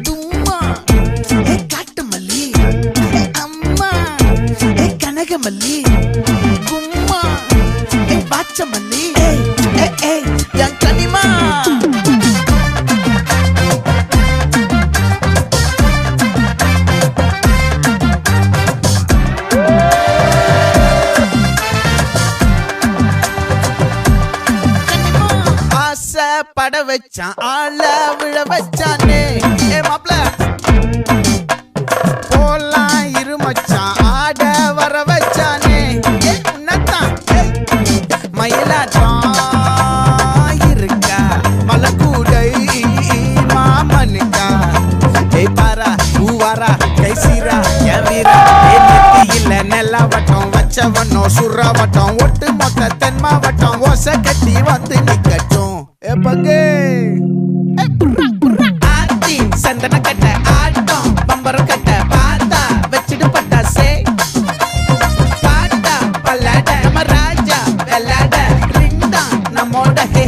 தும்மா காட்டு மல்லி அம்மா கனகமல்லி கும்மா பாச்ச மல்லி என் கனிமா பட வச்சான் ஆள விழ வச்சானே மாப்ள போலாம் இருமச்சான் ஆட வர வச்சானே உன்னத்தான் மயிலாட்டம் இருக்கா மலக்கூடை மாமனுக்கா பாரா பூவாரா கைசீரா என் வீரா இல்ல நெல்லாவட்டம் வச்சவனோ சுறாவட்டம் ஒட்டு மொத்த தென் மாவட்டம் ஓசை கட்டி வந்து நிக்கட்டும் பங்கே ஆத்தி சந்தன கட்ட ஆட்டம் பம்பரம் கட்ட பாத்தா வச்சிடு பட்டாசே பாட்டா பல்லாட நம்ம ராஜா வெள்ளாட ரிங் தான் நம்மோட ஹே